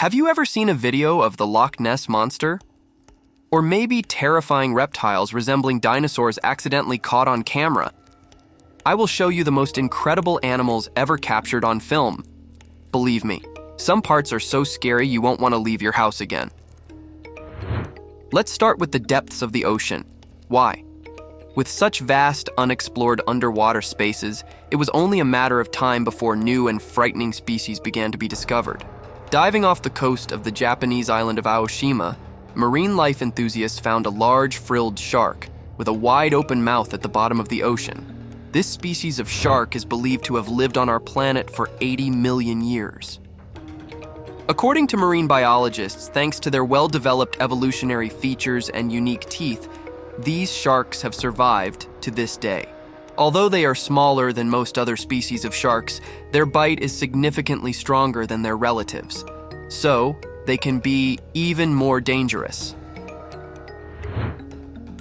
Have you ever seen a video of the Loch Ness Monster? Or maybe terrifying reptiles resembling dinosaurs accidentally caught on camera? I will show you the most incredible animals ever captured on film. Believe me, some parts are so scary you won't want to leave your house again. Let's start with the depths of the ocean. Why? With such vast, unexplored underwater spaces, it was only a matter of time before new and frightening species began to be discovered. Diving off the coast of the Japanese island of Aoshima, marine life enthusiasts found a large frilled shark with a wide-open mouth at the bottom of the ocean. This species of shark is believed to have lived on our planet for 80 million years. According to marine biologists, thanks to their well-developed evolutionary features and unique teeth, these sharks have survived to this day. Although they are smaller than most other species of sharks, their bite is significantly stronger than their relatives, so they can be even more dangerous.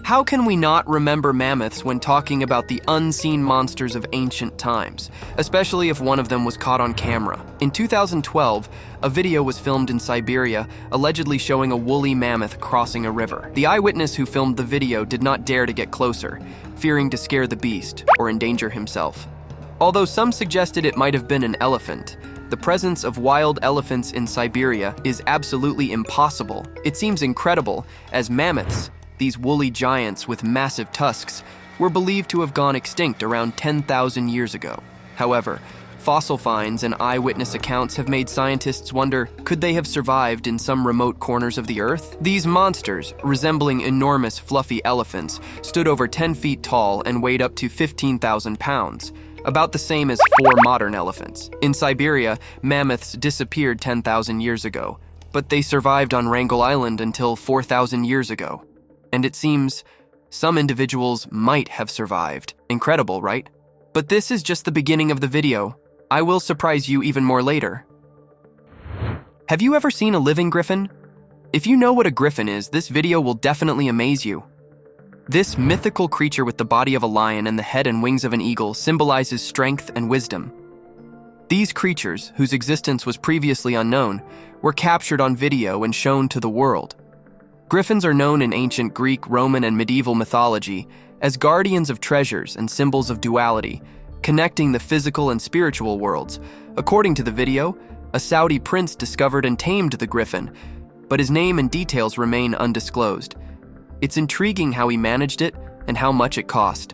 How can we not remember mammoths when talking about the unseen monsters of ancient times, especially if one of them was caught on camera? In 2012, a video was filmed in Siberia, allegedly showing a woolly mammoth crossing a river. The eyewitness who filmed the video did not dare to get closer, fearing to scare the beast or endanger himself. Although some suggested it might have been an elephant, the presence of wild elephants in Siberia is absolutely impossible. It seems incredible, as mammoths, these woolly giants with massive tusks, were believed to have gone extinct around 10,000 years ago. However, fossil finds and eyewitness accounts have made scientists wonder, could they have survived in some remote corners of the Earth? These monsters, resembling enormous fluffy elephants, stood over 10 feet tall and weighed up to 15,000 pounds, about the same as 4 modern elephants. In Siberia, mammoths disappeared 10,000 years ago, but they survived on Wrangel Island until 4,000 years ago. And it seems some individuals might have survived. Incredible, right? But this is just the beginning of the video. I will surprise you even more later. Have you ever seen a living griffin? If you know what a griffin is, this video will definitely amaze you. This mythical creature with the body of a lion and the head and wings of an eagle symbolizes strength and wisdom. These creatures, whose existence was previously unknown, were captured on video and shown to the world. Griffins are known in ancient Greek, Roman, and medieval mythology as guardians of treasures and symbols of duality, connecting the physical and spiritual worlds. According to the video, a Saudi prince discovered and tamed the griffin, but his name and details remain undisclosed. It's intriguing how he managed it and how much it cost.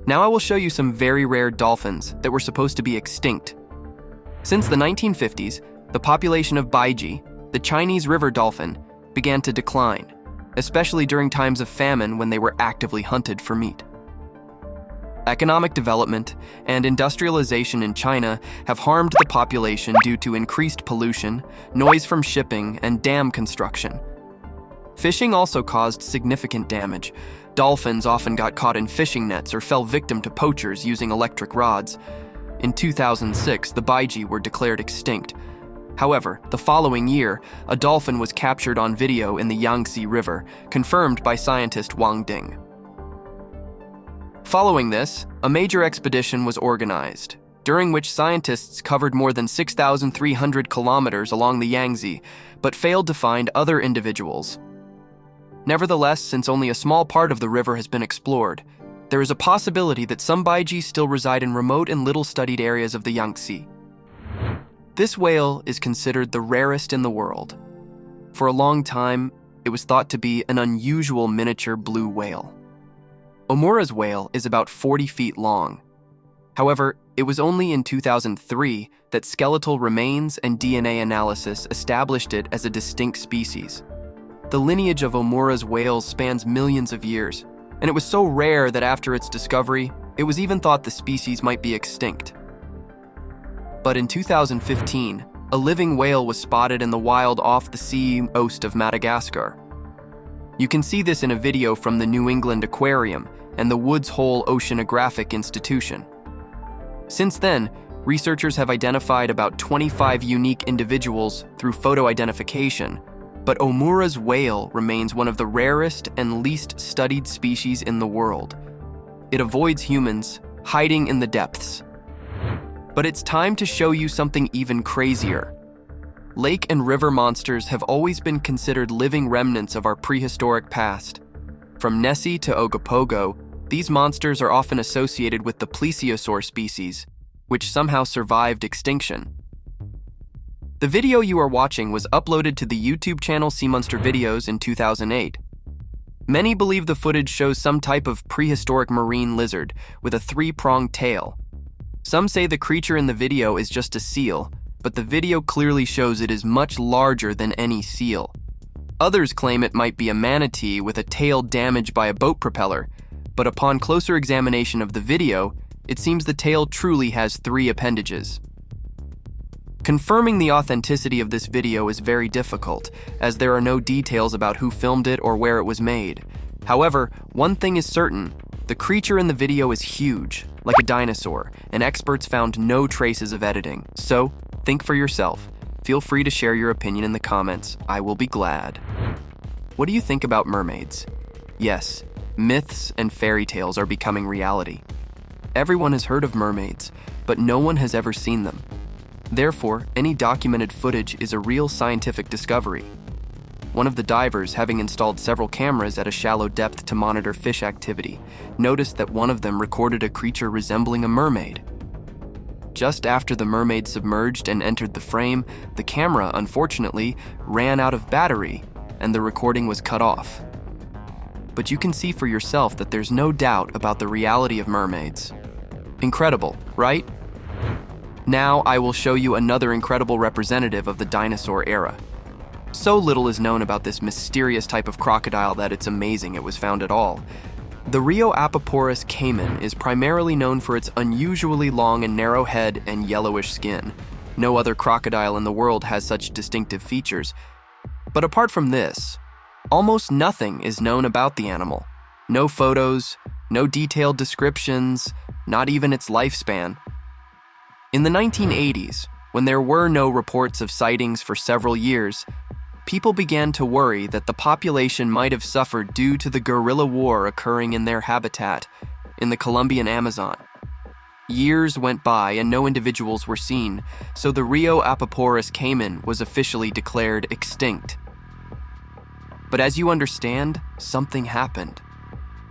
Now I will show you some very rare dolphins that were supposed to be extinct. Since the 1950s, the population of baiji, the Chinese river dolphin, began to decline, especially during times of famine when they were actively hunted for meat. Economic development and industrialization in China have harmed the population due to increased pollution, noise from shipping, and dam construction. Fishing also caused significant damage. Dolphins often got caught in fishing nets or fell victim to poachers using electric rods. In 2006, the baiji were declared extinct. However, the following year, a dolphin was captured on video in the Yangtze River, confirmed by scientist Wang Ding. Following this, a major expedition was organized, during which scientists covered more than 6,300 kilometers along the Yangtze, but failed to find other individuals. Nevertheless, since only a small part of the river has been explored, there is a possibility that some baiji still reside in remote and little-studied areas of the Yangtze. This whale is considered the rarest in the world. For a long time, it was thought to be an unusual miniature blue whale. Omura's whale is about 40 feet long. However, it was only in 2003 that skeletal remains and DNA analysis established it as a distinct species. The lineage of Omura's whales spans millions of years, and it was so rare that after its discovery, it was even thought the species might be extinct. But in 2015, a living whale was spotted in the wild off the sea coast of Madagascar. You can see this in a video from the New England Aquarium and the Woods Hole Oceanographic Institution. Since then, researchers have identified about 25 unique individuals through photo identification, but Omura's whale remains one of the rarest and least studied species in the world. It avoids humans, hiding in the depths. But it's time to show you something even crazier. Lake and river monsters have always been considered living remnants of our prehistoric past. From Nessie to Ogopogo, these monsters are often associated with the Plesiosaur species, which somehow survived extinction. The video you are watching was uploaded to the YouTube channel Sea Monster Videos in 2008. Many believe the footage shows some type of prehistoric marine lizard with a three-pronged tail. Some say the creature in the video is just a seal, but the video clearly shows it is much larger than any seal. Others claim it might be a manatee with a tail damaged by a boat propeller, but upon closer examination of the video, it seems the tail truly has 3 appendages. Confirming the authenticity of this video is very difficult, as there are no details about who filmed it or where it was made. However, one thing is certain: the creature in the video is huge, like a dinosaur, and experts found no traces of editing. So, think for yourself. Feel free to share your opinion in the comments. I will be glad. What do you think about mermaids? Yes, myths and fairy tales are becoming reality. Everyone has heard of mermaids, but no one has ever seen them. Therefore, any documented footage is a real scientific discovery. One of the divers, having installed several cameras at a shallow depth to monitor fish activity, noticed that one of them recorded a creature resembling a mermaid. Just after the mermaid submerged and entered the frame, the camera, unfortunately, ran out of battery and the recording was cut off. But you can see for yourself that there's no doubt about the reality of mermaids. Incredible, right? Now I will show you another incredible representative of the dinosaur era. So little is known about this mysterious type of crocodile that it's amazing it was found at all. The Rio Apaporis Caiman is primarily known for its unusually long and narrow head and yellowish skin. No other crocodile in the world has such distinctive features. But apart from this, almost nothing is known about the animal. No photos, no detailed descriptions, not even its lifespan. In the 1980s, when there were no reports of sightings for several years, people began to worry that the population might have suffered due to the guerrilla war occurring in their habitat in the Colombian Amazon. Years went by and no individuals were seen, so the Rio Apaporis Caiman was officially declared extinct. But as you understand, something happened.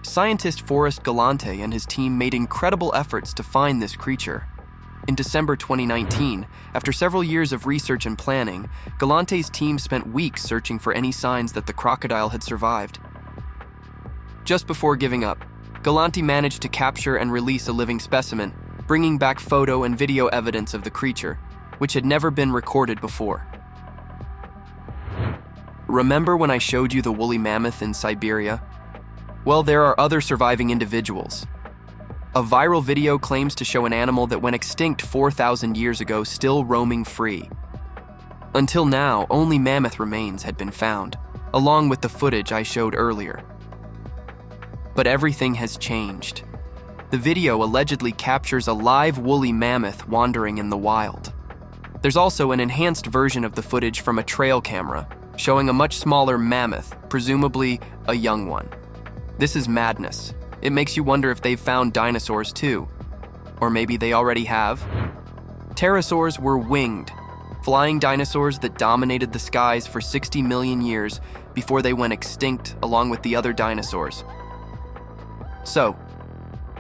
Scientist Forrest Galante and his team made incredible efforts to find this creature. In December 2019, after several years of research and planning, Galante's team spent weeks searching for any signs that the crocodile had survived. Just before giving up, Galante managed to capture and release a living specimen, bringing back photo and video evidence of the creature, which had never been recorded before. Remember when I showed you the woolly mammoth in Siberia? Well, there are other surviving individuals. A viral video claims to show an animal that went extinct 4,000 years ago still roaming free. Until now, only mammoth remains had been found, along with the footage I showed earlier. But everything has changed. The video allegedly captures a live woolly mammoth wandering in the wild. There's also an enhanced version of the footage from a trail camera, showing a much smaller mammoth, presumably a young one. This is madness. It makes you wonder if they've found dinosaurs too. Or maybe they already have. Pterosaurs were winged, flying dinosaurs that dominated the skies for 60 million years before they went extinct along with the other dinosaurs. So,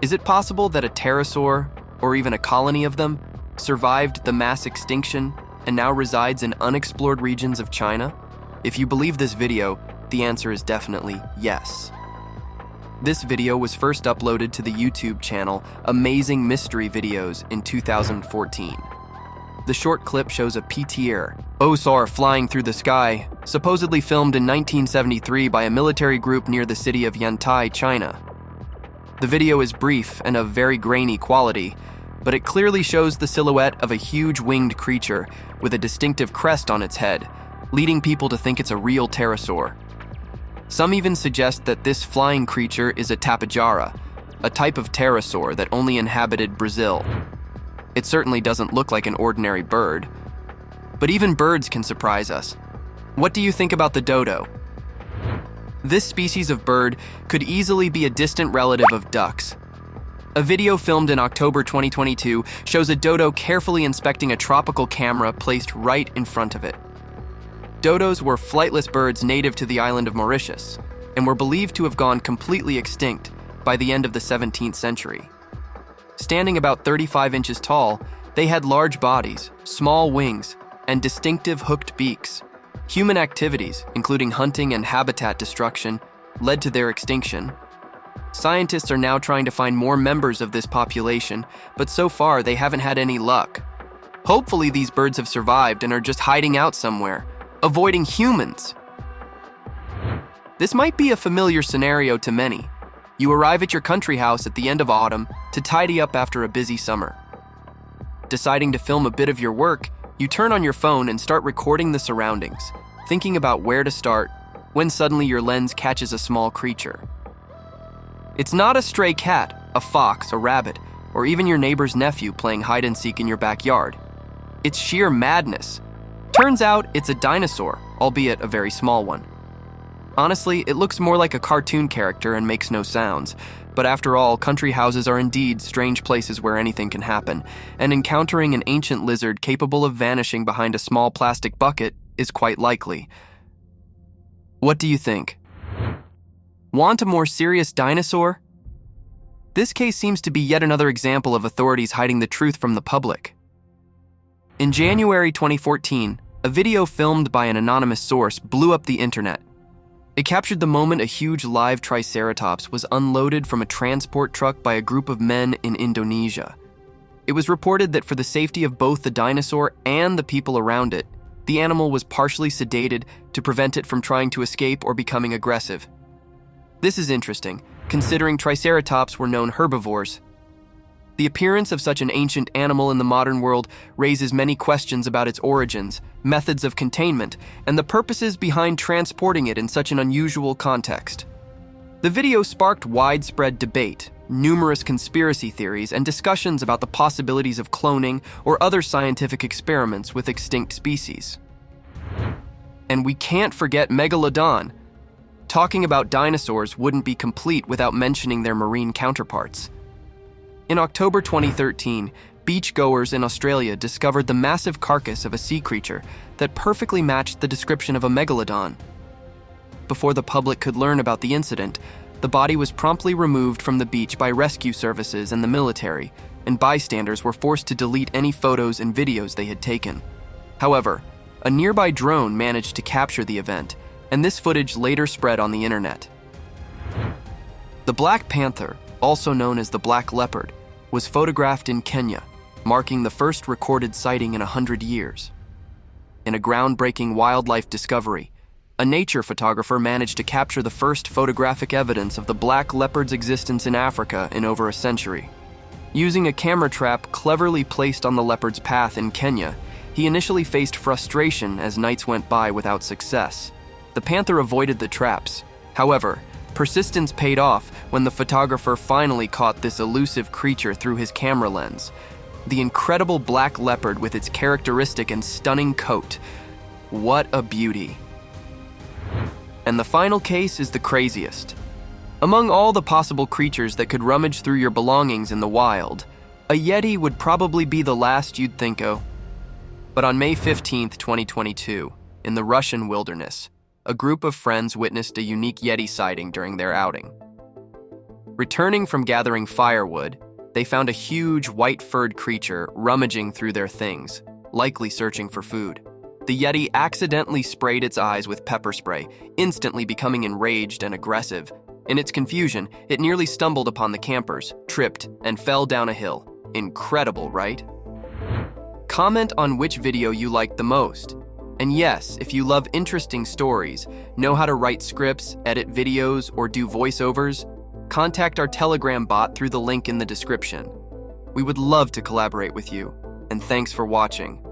is it possible that a pterosaur, or even a colony of them, survived the mass extinction and now resides in unexplored regions of China? If you believe this video, the answer is definitely yes. This video was first uploaded to the YouTube channel Amazing Mystery Videos in 2014. The short clip shows a Pterosaur flying through the sky, supposedly filmed in 1973 by a military group near the city of Yantai, China. The video is brief and of very grainy quality, but it clearly shows the silhouette of a huge winged creature with a distinctive crest on its head, leading people to think it's a real pterosaur. Some even suggest that this flying creature is a tapejara, a type of pterosaur that only inhabited Brazil. It certainly doesn't look like an ordinary bird. But even birds can surprise us. What do you think about the dodo? This species of bird could easily be a distant relative of ducks. A video filmed in October 2022 shows a dodo carefully inspecting a tropical camera placed right in front of it. Dodos were flightless birds native to the island of Mauritius and were believed to have gone completely extinct by the end of the 17th century. Standing about 35 inches tall, they had large bodies, small wings, and distinctive hooked beaks. Human activities, including hunting and habitat destruction, led to their extinction. Scientists are now trying to find more members of this population, but so far they haven't had any luck. Hopefully these birds have survived and are just hiding out somewhere, avoiding humans. This might be a familiar scenario to many. You arrive at your country house at the end of autumn to tidy up after a busy summer. Deciding to film a bit of your work, you turn on your phone and start recording the surroundings, thinking about where to start, when suddenly your lens catches a small creature. It's not a stray cat, a fox, a rabbit, or even your neighbor's nephew playing hide-and-seek in your backyard. It's sheer madness. Turns out it's a dinosaur, albeit a very small one. Honestly, it looks more like a cartoon character and makes no sounds. But after all, country houses are indeed strange places where anything can happen, and encountering an ancient lizard capable of vanishing behind a small plastic bucket is quite likely. What do you think? Want a more serious dinosaur? This case seems to be yet another example of authorities hiding the truth from the public. In January 2014, a video filmed by an anonymous source blew up the internet. It captured the moment a huge live Triceratops was unloaded from a transport truck by a group of men in Indonesia. It was reported that for the safety of both the dinosaur and the people around it, the animal was partially sedated to prevent it from trying to escape or becoming aggressive. This is interesting, considering Triceratops were known herbivores. The appearance of such an ancient animal in the modern world raises many questions about its origins, methods of containment, and the purposes behind transporting it in such an unusual context. The video sparked widespread debate, numerous conspiracy theories, and discussions about the possibilities of cloning or other scientific experiments with extinct species. And we can't forget Megalodon. Talking about dinosaurs wouldn't be complete without mentioning their marine counterparts. In October 2013, beachgoers in Australia discovered the massive carcass of a sea creature that perfectly matched the description of a megalodon. Before the public could learn about the incident, the body was promptly removed from the beach by rescue services and the military, and bystanders were forced to delete any photos and videos they had taken. However, a nearby drone managed to capture the event, and this footage later spread on the internet. The black panther, also known as the black leopard, was photographed in Kenya, marking the first recorded sighting in 100 years. In a groundbreaking wildlife discovery, a nature photographer managed to capture the first photographic evidence of the black leopard's existence in Africa in over a century. Using a camera trap cleverly placed on the leopard's path in Kenya, he initially faced frustration as nights went by without success. The panther avoided the traps. However, persistence paid off when the photographer finally caught this elusive creature through his camera lens. The incredible black leopard with its characteristic and stunning coat. What a beauty. And the final case is the craziest. Among all the possible creatures that could rummage through your belongings in the wild, a Yeti would probably be the last you'd think of. But on May 15, 2022, in the Russian wilderness, a group of friends witnessed a unique Yeti sighting during their outing. Returning from gathering firewood, they found a huge white-furred creature rummaging through their things, likely searching for food. The Yeti accidentally sprayed its eyes with pepper spray, instantly becoming enraged and aggressive. In its confusion, it nearly stumbled upon the campers, tripped, and fell down a hill. Incredible, right? Comment on which video you liked the most. And yes, if you love interesting stories, know how to write scripts, edit videos, or do voiceovers, contact our Telegram bot through the link in the description. We would love to collaborate with you, and thanks for watching.